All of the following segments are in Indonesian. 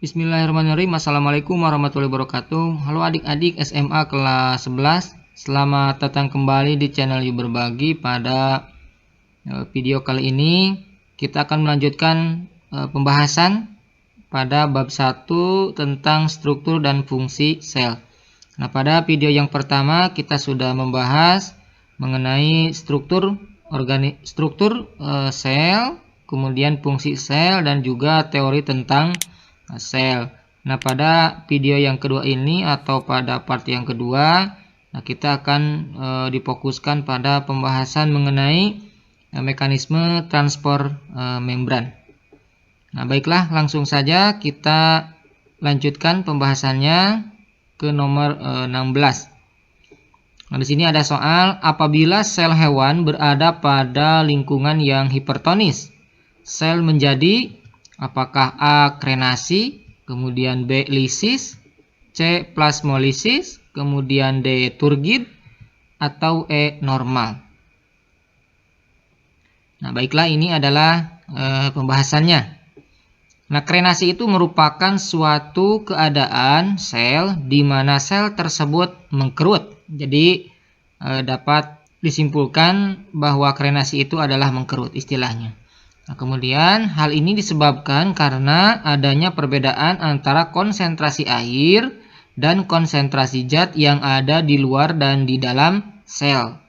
Bismillahirrahmanirrahim. Assalamualaikum warahmatullahi wabarakatuh. Halo adik-adik SMA kelas 11. Selamat datang kembali di channel Yuk Berbagi. Pada video kali ini kita akan melanjutkan pembahasan pada bab 1 tentang struktur dan fungsi sel. Nah, pada video yang pertama kita sudah membahas mengenai struktur sel, kemudian fungsi sel dan juga teori tentang sel. Nah, pada video yang kedua ini atau pada part yang kedua, kita akan difokuskan pada pembahasan mengenai mekanisme transport membran. Nah, baiklah, langsung saja kita lanjutkan pembahasannya ke nomor 16. Nah, di sini ada soal, apabila sel hewan berada pada lingkungan yang hipertonis, sel menjadi apakah A. krenasi, kemudian B. lisis, C. plasmolisis, kemudian D. turgid, atau E. normal. Nah, baiklah, ini adalah pembahasannya. Nah, krenasi itu merupakan suatu keadaan sel di mana sel tersebut mengkerut. Jadi dapat disimpulkan bahwa krenasi itu adalah mengkerut istilahnya. Nah, kemudian hal ini disebabkan karena adanya perbedaan antara konsentrasi air dan konsentrasi zat yang ada di luar dan di dalam sel.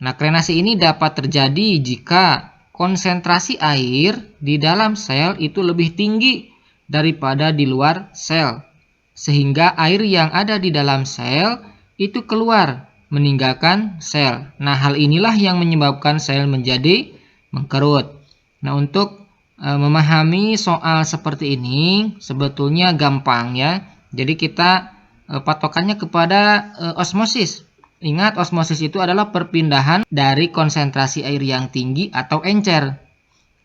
Nah, krenasi ini dapat terjadi jika konsentrasi air di dalam sel itu lebih tinggi daripada di luar sel, sehingga air yang ada di dalam sel itu keluar meninggalkan sel. Nah, hal inilah yang menyebabkan sel menjadi mengkerut. Nah, untuk memahami soal seperti ini sebetulnya gampang ya. Jadi kita patokannya kepada osmosis. Ingat, osmosis itu adalah perpindahan dari konsentrasi air yang tinggi atau encer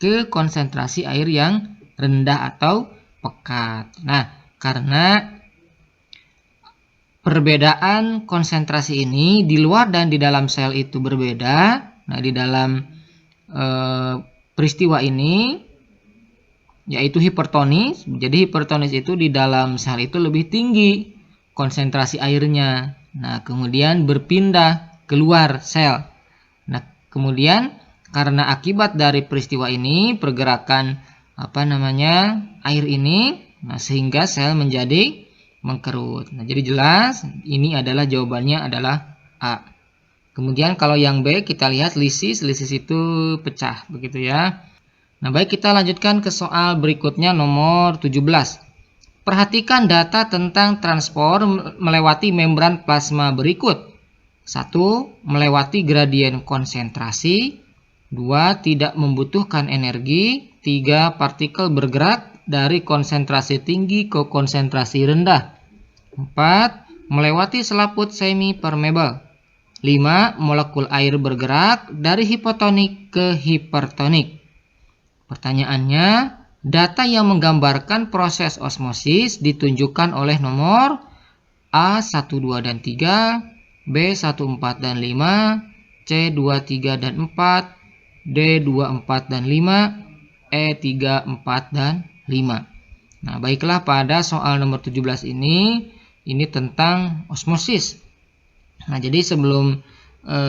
ke konsentrasi air yang rendah atau pekat. Nah, karena perbedaan konsentrasi ini di luar dan di dalam sel itu berbeda. Nah, di dalam peristiwa ini yaitu hipertonis. Jadi hipertonis itu di dalam sel itu lebih tinggi konsentrasi airnya. Nah, kemudian berpindah keluar sel. Nah, kemudian karena akibat dari peristiwa ini pergerakan air ini, nah sehingga sel menjadi mengkerut. Nah, jadi jelas ini adalah jawabannya adalah A. Kemudian kalau yang B kita lihat lisis itu pecah begitu ya. Nah, baik, kita lanjutkan ke soal berikutnya nomor 17. Perhatikan data tentang transport melewati membran plasma berikut. 1. Melewati gradien konsentrasi. 2. Tidak membutuhkan energi. 3. Partikel bergerak dari konsentrasi tinggi ke konsentrasi rendah. 4. Melewati selaput semi permeable. 5. Molekul air bergerak dari hipotonik ke hipertonik. Pertanyaannya, data yang menggambarkan proses osmosis ditunjukkan oleh nomor A 1, 2, dan 3, B 1, 4, dan 5, C 2, 3, dan 4, D 2, 4, dan 5, E 3, 4, dan 5. Nah, baiklah, pada soal nomor 17 ini tentang osmosis. Nah, jadi sebelum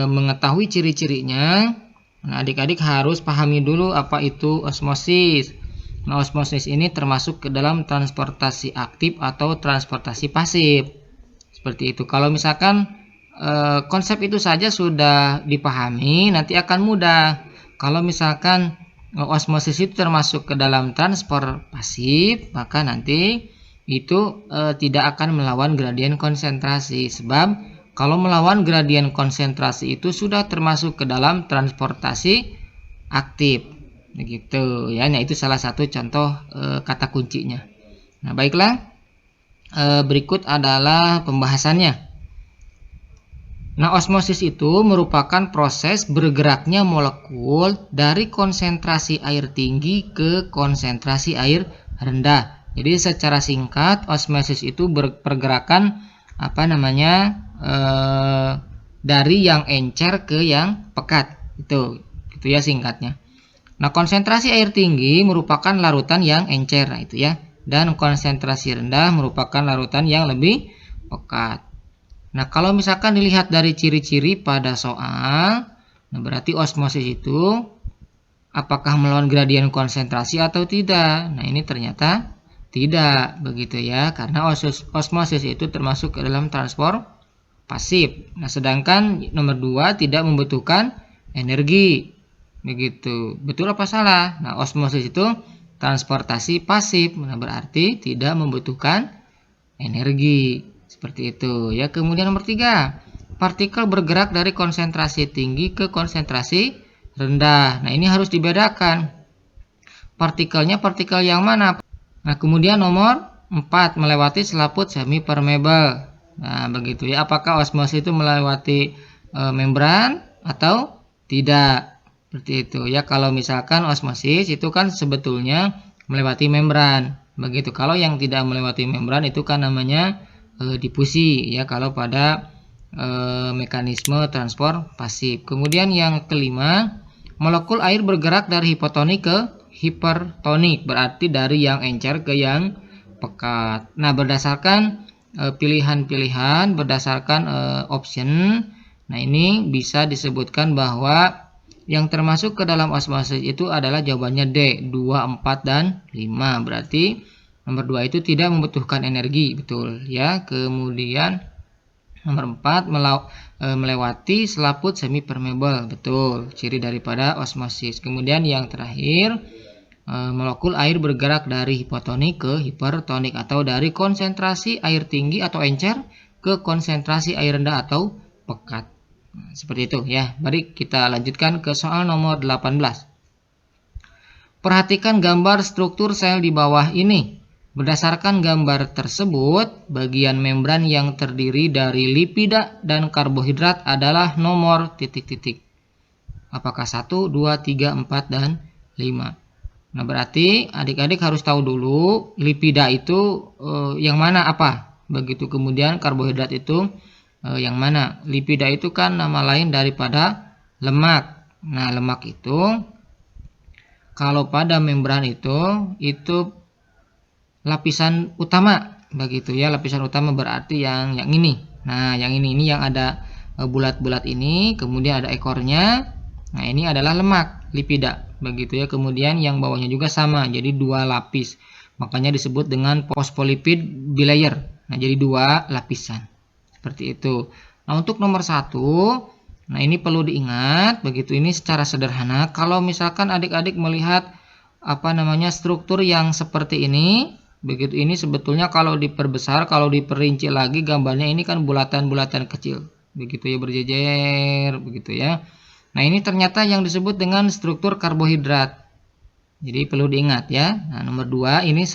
mengetahui ciri-cirinya, adik-adik harus pahami dulu apa itu osmosis. Nah, osmosis ini termasuk ke dalam transportasi aktif atau transportasi pasif. Seperti itu. Kalau misalkan konsep itu saja sudah dipahami, nanti akan mudah. Kalau misalkan osmosis itu termasuk ke dalam transport pasif, maka nanti itu tidak akan melawan gradien konsentrasi. Sebab kalau melawan gradien konsentrasi itu sudah termasuk ke dalam transportasi aktif. Begitu ya. Nah, itu salah satu contoh kata kuncinya. Nah, baiklah. Berikut adalah pembahasannya. Nah, osmosis itu merupakan proses bergeraknya molekul dari konsentrasi air tinggi ke konsentrasi air rendah. Jadi secara singkat, osmosis itu pergerakan dari yang encer ke yang pekat. Itu ya singkatnya. Nah, konsentrasi air tinggi merupakan larutan yang encer. Nah, itu ya. dan konsentrasi rendah merupakan larutan yang lebih pekat. Nah, kalau misalkan dilihat dari ciri-ciri pada soal, nah berarti osmosis itu apakah melawan gradien konsentrasi atau tidak? Nah, ini ternyata tidak begitu ya, karena osmosis itu termasuk ke dalam transport pasif. Nah, sedangkan nomor 2 tidak membutuhkan energi. Begitu. Betul apa salah? Nah, osmosis itu transportasi pasif. Nah, berarti tidak membutuhkan energi. Seperti itu ya. Kemudian nomor 3, partikel bergerak dari konsentrasi tinggi ke konsentrasi rendah. Nah, ini harus dibedakan. Partikelnya partikel yang mana? Nah, kemudian nomor 4, melewati selaput semi permeable. Nah, begitu ya. Apakah osmosis itu melewati membran atau tidak? Seperti itu ya. Kalau misalkan osmosis itu kan sebetulnya melewati membran. Begitu. Kalau yang tidak melewati membran itu kan namanya difusi ya, kalau pada mekanisme transport pasif. Kemudian yang kelima, molekul air bergerak dari hipotonik ke hipertonik, berarti dari yang encer ke yang pekat. Nah, berdasarkan pilihan-pilihan, berdasarkan option, nah ini bisa disebutkan bahwa yang termasuk ke dalam osmosis itu adalah jawabannya D, 2, 4, dan 5. Berarti nomor 2 itu tidak membutuhkan energi, betul ya. Kemudian nomor 4, melewati selaput semi permeable, betul, ciri daripada osmosis. Kemudian yang terakhir, molekul air bergerak dari hipotonik ke hipertonik, atau dari konsentrasi air tinggi atau encer ke konsentrasi air rendah atau pekat. Seperti itu ya. Mari kita lanjutkan ke soal nomor 18. Perhatikan gambar struktur sel di bawah ini. Berdasarkan gambar tersebut, bagian membran yang terdiri dari lipida dan karbohidrat adalah nomor titik-titik. Apakah 1, 2, 3, 4, dan 5? Nah, berarti adik-adik harus tahu dulu lipida itu yang mana apa. Begitu, kemudian karbohidrat itu yang mana. Lipida itu kan nama lain daripada lemak. Nah, lemak itu kalau pada membran itu lapisan utama, begitu ya. Lapisan utama berarti yang ini. Nah, yang ini yang ada bulat-bulat ini, kemudian ada ekornya. Nah, ini adalah lemak, lipida, begitu ya. Kemudian yang bawahnya juga sama, jadi 2 lapis. Makanya disebut dengan phospholipid bilayer. Nah, jadi 2 lapisan. Seperti itu. Nah, untuk nomor 1, nah ini perlu diingat, begitu, ini secara sederhana. Kalau misalkan adik-adik melihat struktur yang seperti ini, begitu, ini sebetulnya kalau diperbesar, kalau diperinci lagi gambarnya ini kan bulatan-bulatan kecil, begitu ya, berjejer, begitu ya. Nah, ini ternyata yang disebut dengan struktur karbohidrat. Jadi perlu diingat ya. Nah, nomor 2 ini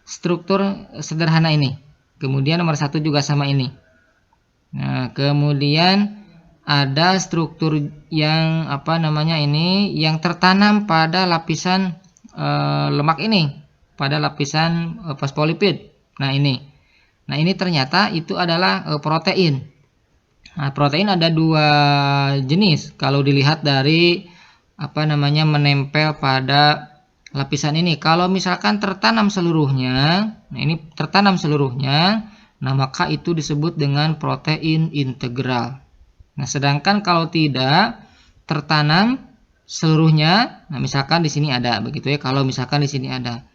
struktur sederhana ini. Kemudian nomor 1 juga sama ini. Nah, kemudian ada struktur yang yang tertanam pada lapisan lemak ini, pada lapisan fosfolipid. Nah, ini ternyata itu adalah protein. Nah, protein ada 2 jenis kalau dilihat dari menempel pada lapisan ini. Kalau misalkan tertanam seluruhnya, nah ini tertanam seluruhnya, nah maka itu disebut dengan protein integral. Nah, sedangkan kalau tidak tertanam seluruhnya, nah misalkan di sini ada, begitu ya. Kalau misalkan di sini ada,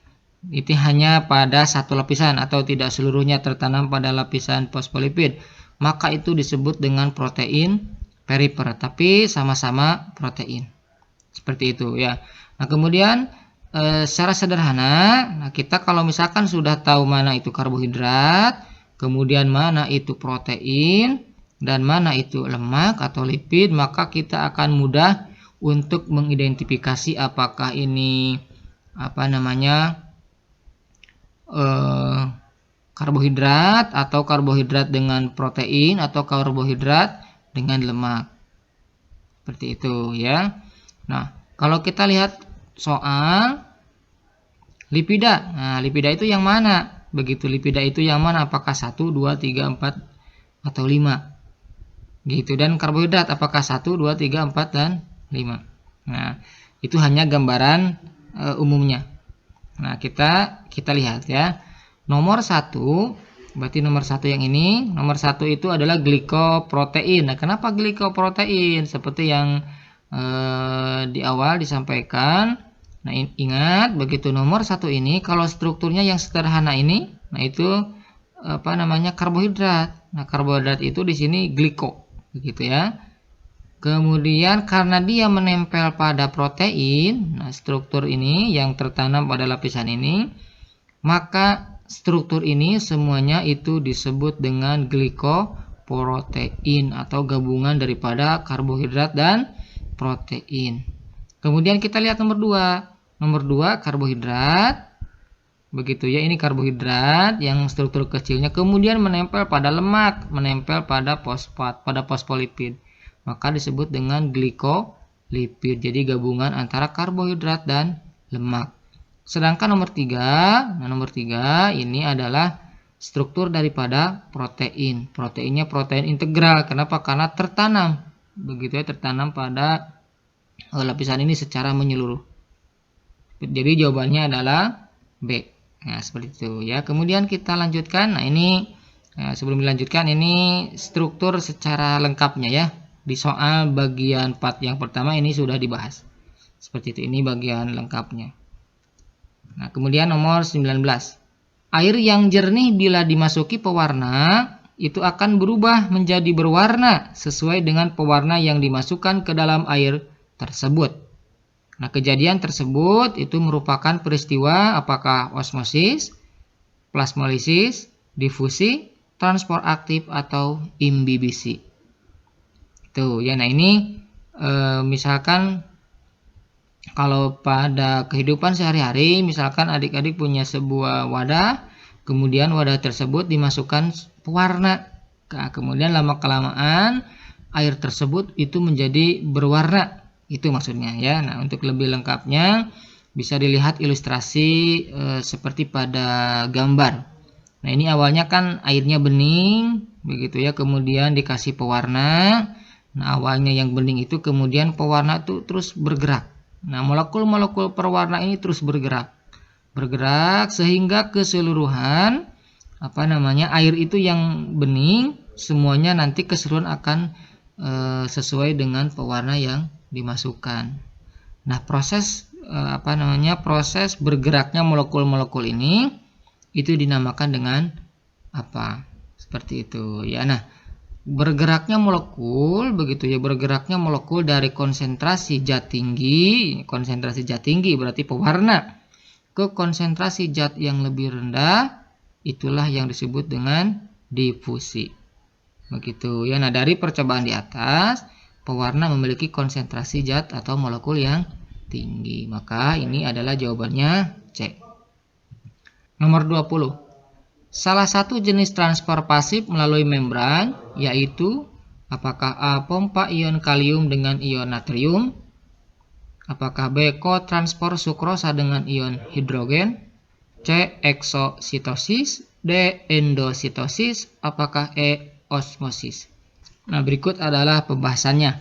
itu hanya pada satu lapisan atau tidak seluruhnya tertanam pada lapisan fosfolipid, maka itu disebut dengan protein perifer, tapi sama-sama protein. Seperti itu ya. Nah, kemudian secara sederhana, nah kita kalau misalkan sudah tahu mana itu karbohidrat, kemudian mana itu protein, dan mana itu lemak atau lipid, maka kita akan mudah untuk mengidentifikasi apakah ini karbohidrat atau karbohidrat dengan protein atau karbohidrat dengan lemak. Seperti itu ya. Nah, kalau kita lihat soal lipida. Nah, lipida itu yang mana? Begitu, lipida itu yang mana? Apakah 1, 2, 3, 4 atau 5? Gitu. Dan karbohidrat apakah 1, 2, 3, 4 dan 5. Nah, itu hanya gambaran umumnya. Nah, kita lihat ya. Nomor 1, berarti nomor 1 yang ini. Nomor 1 itu adalah glikoprotein. Nah, kenapa glikoprotein? Seperti yang di awal disampaikan. Nah, ingat begitu nomor 1 ini kalau strukturnya yang sederhana ini, nah itu karbohidrat. Nah, karbohidrat itu di sini gliko, begitu ya. Kemudian karena dia menempel pada protein, nah struktur ini yang tertanam pada lapisan ini, maka struktur ini semuanya itu disebut dengan glikoprotein atau gabungan daripada karbohidrat dan protein. Kemudian kita lihat nomor 2. Nomor 2 karbohidrat. Begitu ya, ini karbohidrat yang struktur kecilnya kemudian menempel pada lemak, menempel pada fosfat, pada fosfolipid. Maka disebut dengan glikolipid. Jadi gabungan antara karbohidrat dan lemak. Sedangkan nomor 3, nah nomor 3 ini adalah struktur daripada protein. Proteinnya protein integral. Kenapa? Karena tertanam. Begitu ya, tertanam pada lapisan ini secara menyeluruh. Jadi jawabannya adalah B. Nah, seperti itu ya. Kemudian kita lanjutkan. Nah, ini sebelum dilanjutkan ini struktur secara lengkapnya ya. Di soal bagian part yang pertama ini sudah dibahas. Seperti itu, ini bagian lengkapnya. Nah, kemudian nomor 19. Air yang jernih bila dimasuki pewarna itu akan berubah menjadi berwarna sesuai dengan pewarna yang dimasukkan ke dalam air tersebut. Nah, kejadian tersebut itu merupakan peristiwa apakah osmosis, plasmolisis, difusi, transport aktif atau imbibisi. Tuh ya, nah ini misalkan kalau pada kehidupan sehari-hari, misalkan adik-adik punya sebuah wadah, kemudian wadah tersebut dimasukkan pewarna. Nah, kemudian lama-kelamaan air tersebut itu menjadi berwarna. Itu maksudnya ya. Nah, untuk lebih lengkapnya bisa dilihat ilustrasi seperti pada gambar. Nah, ini awalnya kan airnya bening, begitu ya, kemudian dikasih pewarna. Nah, awalnya yang bening itu kemudian pewarna itu terus bergerak. Nah, molekul-molekul pewarna ini terus bergerak sehingga keseluruhan air itu yang bening semuanya nanti keseluruhan akan sesuai dengan pewarna yang dimasukkan. Nah, proses proses bergeraknya molekul-molekul ini itu dinamakan dengan apa? Seperti itu ya. Nah, bergeraknya molekul dari konsentrasi zat tinggi berarti pewarna ke konsentrasi zat yang lebih rendah, itulah yang disebut dengan difusi. Begitu ya. Nah, dari percobaan di atas, pewarna memiliki konsentrasi zat atau molekul yang tinggi. Maka ini adalah jawabannya C. Nomor 20. Salah satu jenis transfer pasif melalui membran yaitu apakah A. Pompa ion kalium dengan ion natrium, apakah B. Kotransfer sukrosa dengan ion hidrogen, C. Eksositosis, D. Endositosis, apakah E. Osmosis. Nah, berikut adalah pembahasannya.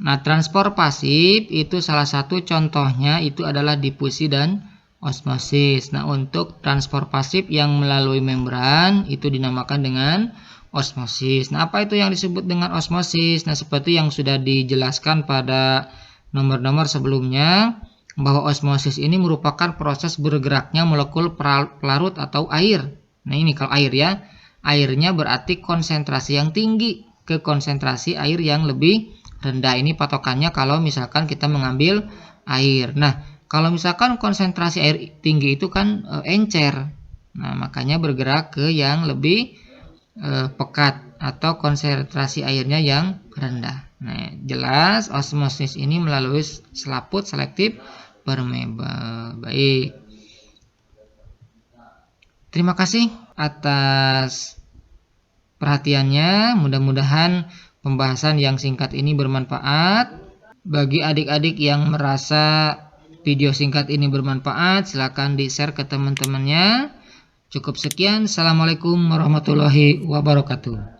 Nah, transfer pasif itu salah satu contohnya itu adalah difusi dan osmosis. Nah, untuk transfer pasif yang melalui membran itu dinamakan dengan osmosis. Nah, apa itu yang disebut dengan osmosis? Nah, seperti yang sudah dijelaskan pada nomor-nomor sebelumnya, bahwa osmosis ini merupakan proses bergeraknya molekul pelarut atau air. Nah, ini kalau air ya, airnya berarti konsentrasi yang tinggi ke konsentrasi air yang lebih rendah. Ini patokannya kalau misalkan kita mengambil air. Nah, kalau misalkan konsentrasi air tinggi itu kan encer. Nah, makanya bergerak ke yang lebih pekat atau konsentrasi airnya yang rendah. Nah, jelas osmosis ini melalui selaput selektif permeable. Baik. Terima kasih atas perhatiannya. Mudah-mudahan pembahasan yang singkat ini bermanfaat. Bagi adik-adik yang merasa video singkat ini bermanfaat, silakan di-share ke teman-temannya. Cukup sekian. Assalamualaikum warahmatullahi wabarakatuh.